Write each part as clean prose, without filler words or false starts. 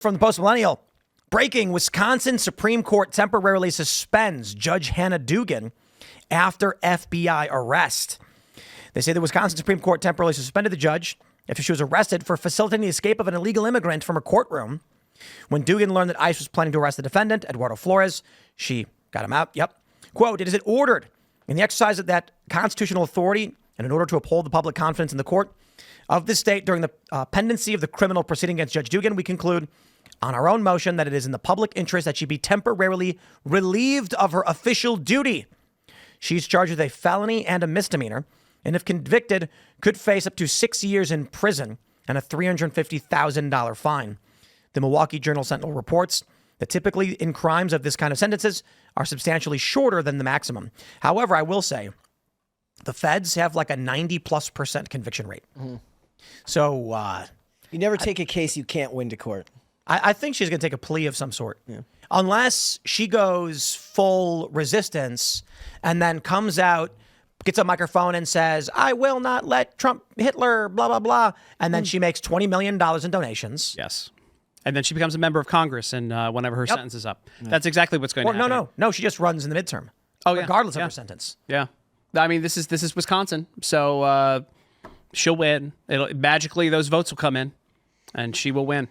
From the Post-Millennial, breaking: Wisconsin Supreme Court temporarily suspends Judge Hannah Dugan after FBI arrest. They say the Wisconsin Supreme Court temporarily suspended the judge after she was arrested for facilitating the escape of an illegal immigrant from her courtroom. When Dugan learned that ICE was planning to arrest the defendant, Eduardo Flores, she got him out. Yep. Quote, "It is ordered in the exercise of that constitutional authority and in order to uphold the public confidence in the court of the state during the pendency of the criminal proceeding against Judge Dugan, we conclude on our own motion that it is in the public interest that she be temporarily relieved of her official duty. She's charged with a felony and a misdemeanor, and if convicted, could face up to 6 years in prison and a $350,000 fine." The Milwaukee Journal-Sentinel reports that typically in crimes of this kind of sentences are substantially shorter than the maximum. However, I will say the feds have like a 90+% conviction rate. Mm-hmm. So you never take a case you can't win to court. I think she's going to take a plea of some sort. Yeah. Unless she goes full resistance and then comes out, gets a microphone and says, "I will not let Trump, Hitler, blah, blah, blah." And then she makes $20 million in donations. Yes. And then she becomes a member of Congress and whenever her sentence is up. That's exactly what's going to happen. No, she just runs in the midterm. Oh, yeah. Regardless of her sentence. Yeah. I mean, this is Wisconsin. So she'll win. Magically, those votes will come in and she will win.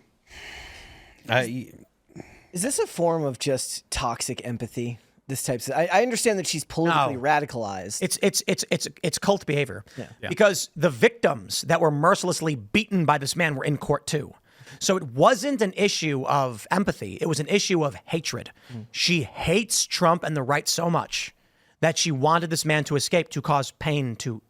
Is this a form of just toxic empathy? This type of, I understand that she's politically radicalized. It's cult behavior. Yeah. Because the victims that were mercilessly beaten by this man were in court too. So it wasn't an issue of empathy. It was an issue of hatred. She hates Trump and the right so much that she wanted this man to escape to cause pain to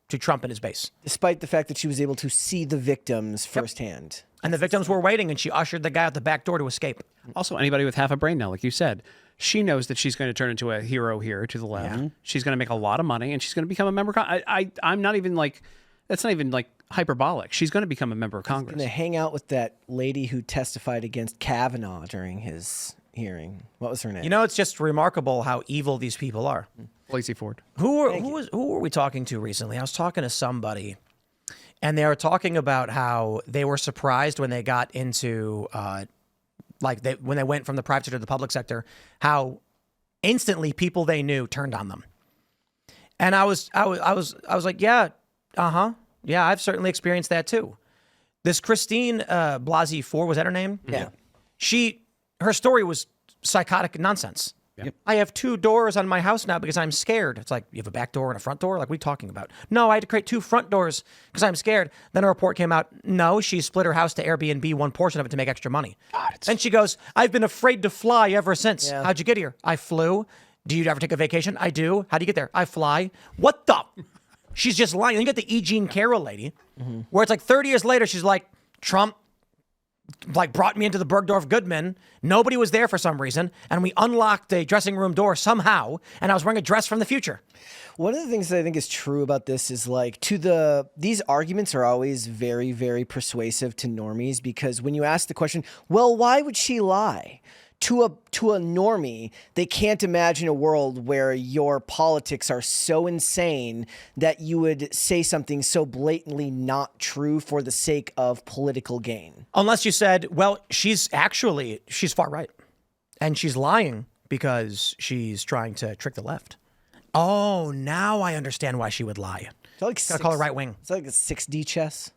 Trump and his base. Despite the fact that she was able to see the victims firsthand. And the victims were waiting, and she ushered the guy out the back door to escape. Also, anybody with half a brain now, like you said, she knows that she's going to turn into a hero here to the left. Yeah. She's going to make a lot of money, and she's going to become a member. I'm not even like, that's not even like hyperbolic. She's going to become a member of Congress. She's going to hang out with that lady who testified against Kavanaugh during his hearing. What was her name? You know, it's just remarkable how evil these people are. Blasey Ford. Who were we talking to recently? I was talking to somebody, and they were talking about how they were surprised when they got into, when they went from the private sector to the public sector, how instantly people they knew turned on them. And I was like, yeah, yeah, I've certainly experienced that too. This Christine Blasey Ford, was that her name? Yeah. Her story was psychotic nonsense. Yep. I have 2 doors on my house now because I'm scared. It's like, you have a back door and a front door? Like, what are you talking about? No, I had to create 2 front doors because I'm scared. Then a report came out, no, she split her house to Airbnb, one portion of it to make extra money. And she goes, I've been afraid to fly ever since. Yeah. How'd you get here? I flew. Do you ever take a vacation? I do. How do you get there? I fly. What the? She's just lying. Then you get the E. Jean Carroll lady, where it's like 30 years later, she's like, Trump brought me into the Bergdorf Goodman. Nobody was there for some reason. And we unlocked a dressing room door somehow. And I was wearing a dress from the future. One of the things that I think is true about this is these arguments are always very, very persuasive to normies, because when you ask the question, well, why would she lie? To a normie, they can't imagine a world where your politics are so insane that you would say something so blatantly not true for the sake of political gain. Unless you said, well, she's far right. And she's lying because she's trying to trick the left. Oh, now I understand why she would lie. Gotta call her right wing. It's like a 6D chess.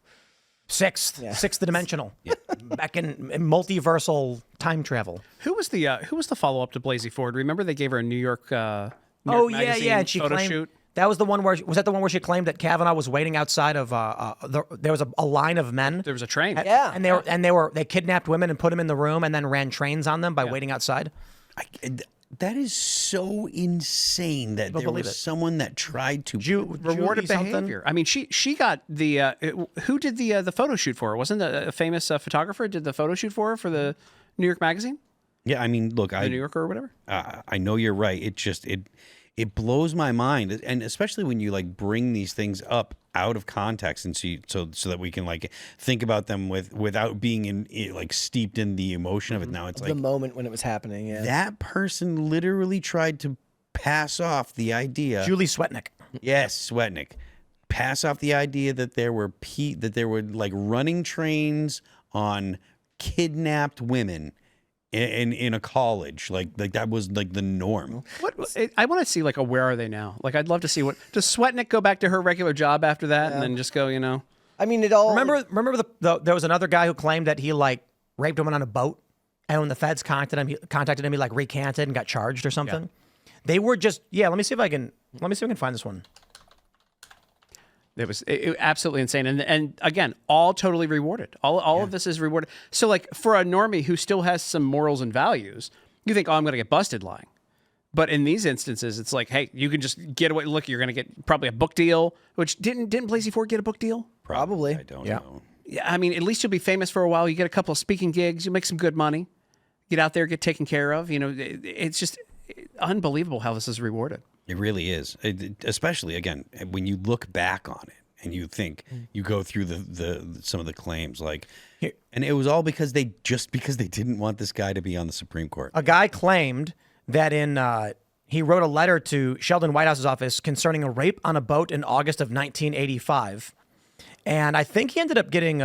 Sixth dimensional. Back in multiversal time travel. Who was the follow up to Blasey Ford? Remember they gave her a New York magazine and she photo claimed, shoot? That was the one where she claimed that Kavanaugh was waiting outside of there was a line of men. There was a train. And they kidnapped women and put them in the room and then ran trains on them by waiting outside. That is so insane that there was someone that tried to rewarded behavior. I mean, she got the who did the photo shoot for her? Wasn't a famous photographer did the photo shoot for her for the New York magazine? Yeah, I mean, look, the New Yorker or whatever. I know you're right. It blows my mind, and especially when you bring these things up out of context and so that we can think about them without being steeped in the emotion of it. Now it's the moment when it was happening. Yeah, that person literally tried to pass off the idea. Julie Swetnick. Yes, Swetnick. Pass off the idea that there were running trains on kidnapped women in a college. Like that was like the norm. I want to see like a where are they now? Like I'd love to see does Sweatnick go back to her regular job after that and then just go, I mean, it all. Remember there was another guy who claimed that he like raped a woman on a boat, and when the feds contacted him, he like recanted and got charged or something. They were just Let me see if I can find this one. It was absolutely insane, and again, all totally rewarded. All of this is rewarded. So, like for a normie who still has some morals and values, you think, oh, I'm going to get busted lying. But in these instances, it's like, hey, you can just get away. Look, you're going to get probably a book deal. Which didn't Blasey Ford get a book deal? Probably. I don't know. Yeah, I mean, at least you'll be famous for a while. You get a couple of speaking gigs. You'll make some good money. Get out there, get taken care of. It's just unbelievable how this is rewarded. It really is, especially again when you look back on it and you think you go through the some of the claims and it was all because they didn't want this guy to be on the Supreme Court. A guy claimed that he wrote a letter to Sheldon Whitehouse's office concerning a rape on a boat in August of 1985, and I think he ended up getting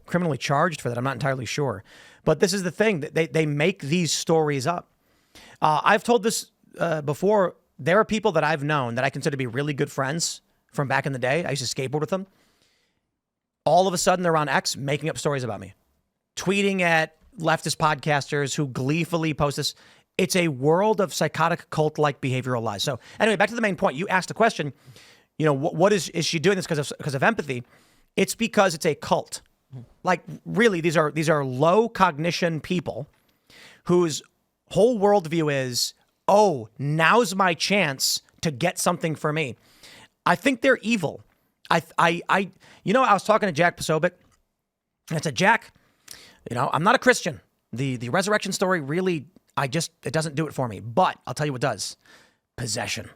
criminally charged for that. I'm not entirely sure, but this is the thing that they make these stories up. I've told this before. There are people that I've known that I consider to be really good friends from back in the day. I used to skateboard with them. All of a sudden, they're on X making up stories about me, tweeting at leftist podcasters who gleefully post this. It's a world of psychotic cult-like behavioral lies. So anyway, back to the main point. You asked a question, what is she doing this because of empathy? It's because it's a cult. Like really, these are low cognition people whose whole worldview is, oh, now's my chance to get something for me. I think they're evil. I was talking to Jack Posobiec, and I said, Jack, I'm not a Christian. The resurrection story really, it doesn't do it for me. But I'll tell you what does. Possession.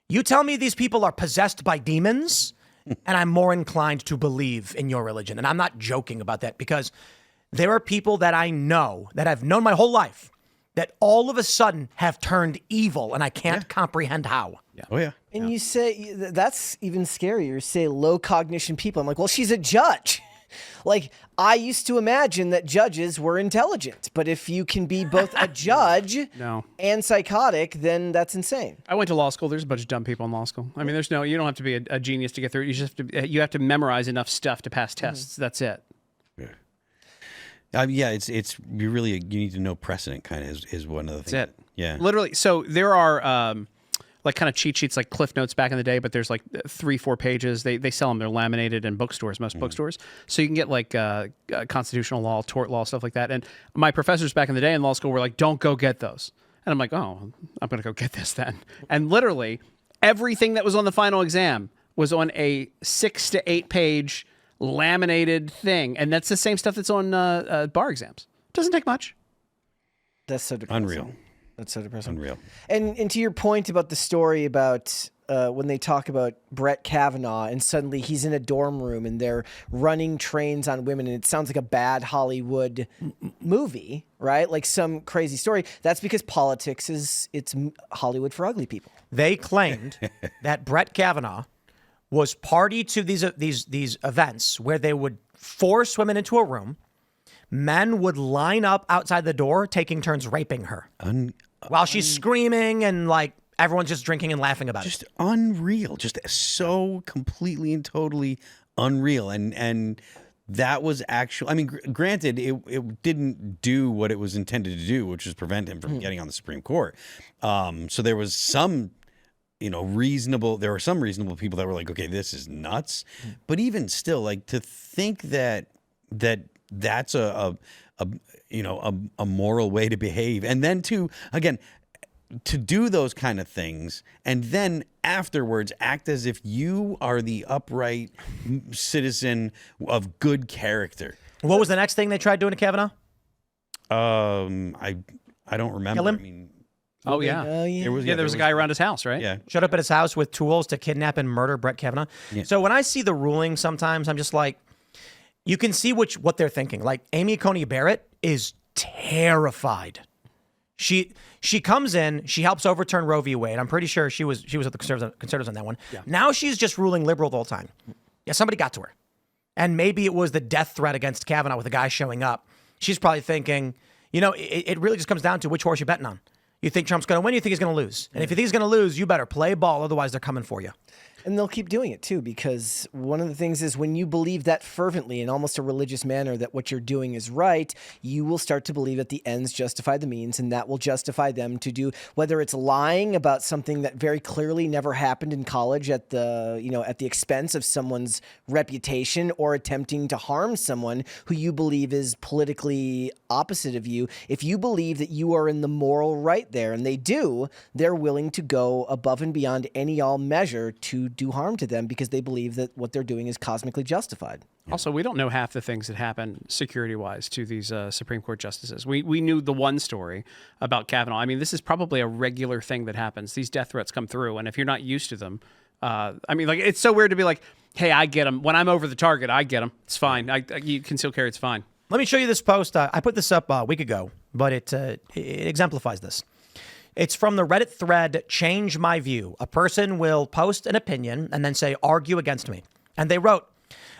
You tell me these people are possessed by demons, and I'm more inclined to believe in your religion. And I'm not joking about that because there are people that I know, that I've known my whole life, that all of a sudden have turned evil, and I can't comprehend how. Yeah. Oh, yeah. And you say, that's even scarier. You say low cognition people. I'm like, well, she's a judge. Like, I used to imagine that judges were intelligent, but if you can be both a judge and psychotic, then that's insane. I went to law school. There's a bunch of dumb people in law school. I mean, you don't have to be a genius to get through it. You have to memorize enough stuff to pass tests. That's it. Yeah. You need to know precedent kind of is one of the things. That's it. Yeah. Literally. So there are like kind of cheat sheets, like Cliff Notes back in the day, but there's like 3-4 pages. They sell them. They're laminated in bookstores, most bookstores. So you can get like constitutional law, tort law, stuff like that. And my professors back in the day in law school were like, don't go get those. And I'm like, oh, I'm going to go get this then. And literally everything that was on the final exam was on a 6 to 8 page laminated thing. And that's the same stuff that's on bar exams. Doesn't take much. That's so depressing. Unreal. That's so depressing. Unreal. And to your point about the story about when they talk about Brett Kavanaugh and suddenly he's in a dorm room and they're running trains on women and it sounds like a bad Hollywood movie, right? Like some crazy story. That's because politics it's Hollywood for ugly people. They claimed that Brett Kavanaugh was party to these events where they would force women into a room. Men would line up outside the door, taking turns raping her while she's screaming and like everyone's just drinking and laughing about it. Just unreal. Just so completely and totally unreal. And that was actually, I mean, granted, it didn't do what it was intended to do, which was prevent him from getting on the Supreme Court. So there was some, there were some reasonable people that were like, okay, this is nuts. But even still, like to think that's a moral way to behave, and then to do those kind of things, and then afterwards act as if you are the upright citizen of good character. What was the next thing they tried doing to Kavanaugh? I don't remember. Kill him? I mean, Oh yeah. There was a guy around his house, right? Yeah. Showed up at his house with tools to kidnap and murder Brett Kavanaugh. Yeah. So when I see the ruling, sometimes I'm just like, you can see what they're thinking. Like Amy Coney Barrett is terrified. She comes in, she helps overturn Roe v. Wade. I'm pretty sure she was with the conservatives on that one. Yeah. Now she's just ruling liberal the whole time. Yeah, somebody got to her. And maybe it was the death threat against Kavanaugh with a guy showing up she's probably thinking, it really just comes down to which horse you're betting on. You think Trump's going to win, you think he's going to lose. And if you think he's going to lose, you better play ball, otherwise they're coming for you. And they'll keep doing it too, because one of the things is when you believe that fervently in almost a religious manner that what you're doing is right, you will start to believe that the ends justify the means, and that will justify them to do, whether it's lying about something that very clearly never happened in college at the expense of someone's reputation, or attempting to harm someone who you believe is politically opposite of you. If you believe that you are in the moral right there, and they do, they're willing to go above and beyond any all measure to do harm to them because they believe that what they're doing is cosmically justified. Also, we don't know half the things that happen security-wise to these Supreme Court justices. We knew the one story about Kavanaugh. I mean, this is probably a regular thing that happens. These death threats come through, and if you're not used to them, it's so weird to be like, hey, I get them. When I'm over the target, I get them. It's fine. You conceal carry, it's fine. Let me show you this post. I put this up a week ago, but it exemplifies this. It's from the Reddit thread, Change My View. A person will post an opinion and then say, argue against me. And they wrote,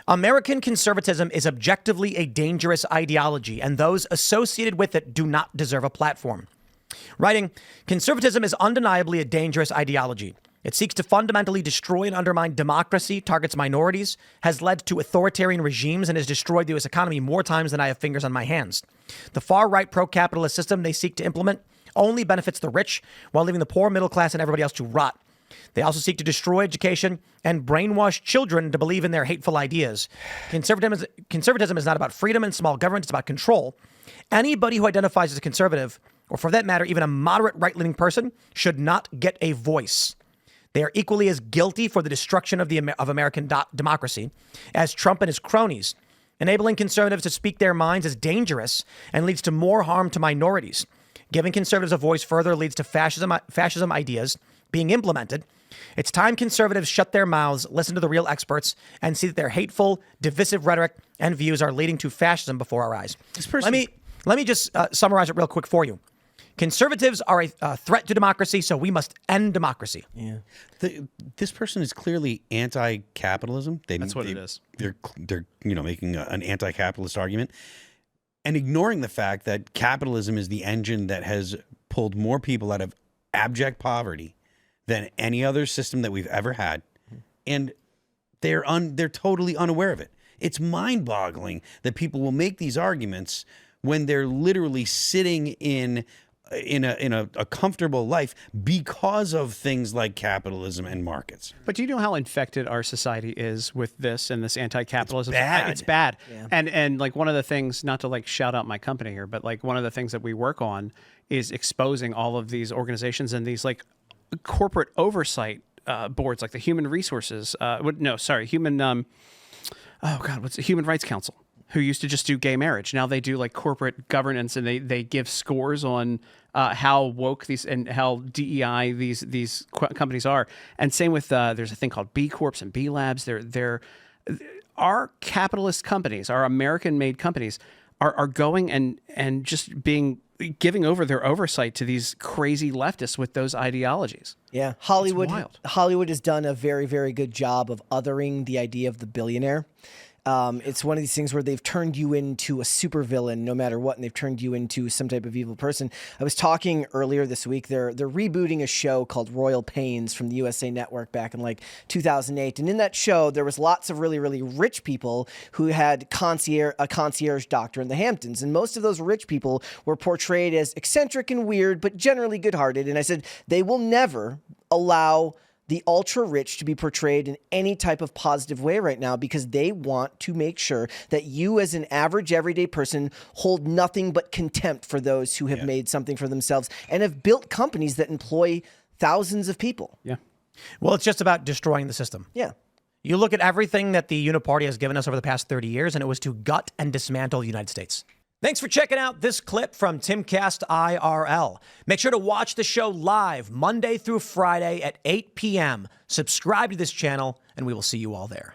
American conservatism is objectively a dangerous ideology, and those associated with it do not deserve a platform. Writing, conservatism is undeniably a dangerous ideology. It seeks to fundamentally destroy and undermine democracy, targets minorities, has led to authoritarian regimes, and has destroyed the U.S. economy more times than I have fingers on my hands. The far-right pro-capitalist system they seek to implement only benefits the rich while leaving the poor, middle class, and everybody else to rot. They also seek to destroy education and brainwash children to believe in their hateful ideas. Conservatism is not about freedom and small government. It's about control. Anybody who identifies as a conservative, or for that matter, even a moderate right-leaning person, should not get a voice. They are equally as guilty for the destruction of American democracy as Trump and his cronies. Enabling conservatives to speak their minds is dangerous and leads to more harm to minorities. Giving conservatives a voice further leads to fascism ideas being implemented. It's time conservatives shut their mouths, listen to the real experts, and see that their hateful, divisive rhetoric and views are leading to fascism before our eyes. Let me just summarize it real quick for you. Conservatives are a threat to democracy, so we must end democracy. Yeah, this person is clearly anti-capitalism. That's what it is. They're making an anti-capitalist argument and ignoring the fact that capitalism is the engine that has pulled more people out of abject poverty than any other system that we've ever had, and they're totally unaware of it. It's mind-boggling that people will make these arguments when they're literally sitting in a comfortable life because of things like capitalism and markets. But do you know how infected our society is with this and this anti-capitalism? It's bad. It's bad. Yeah. And like one of the things, not to like shout out my company here, but like one of the things that we work on is exposing all of these organizations and these like corporate oversight boards, like the Human Resources. Human Rights Council, who used to just do gay marriage. Now they do like corporate governance, and they give scores on how woke these and how DEI these companies are. And same with there's a thing called B Corps and B Labs. They're our capitalist companies, our American-made companies, are going and just giving over their oversight to these crazy leftists with those ideologies. Yeah, It's Hollywood has done a very, very good job of othering the idea of the billionaire. It's one of these things where they've turned you into a supervillain no matter what, and they've turned you into some type of evil person. I was talking earlier this week, they're rebooting a show called Royal Pains from the USA Network back in like 2008. And in that show, there was lots of really, really rich people who had a concierge doctor in the Hamptons. And most of those rich people were portrayed as eccentric and weird, but generally good-hearted. And I said, they will never allow the ultra rich to be portrayed in any type of positive way right now, because they want to make sure that you as an average everyday person hold nothing but contempt for those who have made something for themselves and have built companies that employ thousands of people. Yeah. Well, it's just about destroying the system. Yeah. You look at everything that the Uniparty has given us over the past 30 years, and it was to gut and dismantle the United States. Thanks for checking out this clip from Timcast IRL. Make sure to watch the show live Monday through Friday at 8 p.m. Subscribe to this channel, and we will see you all there.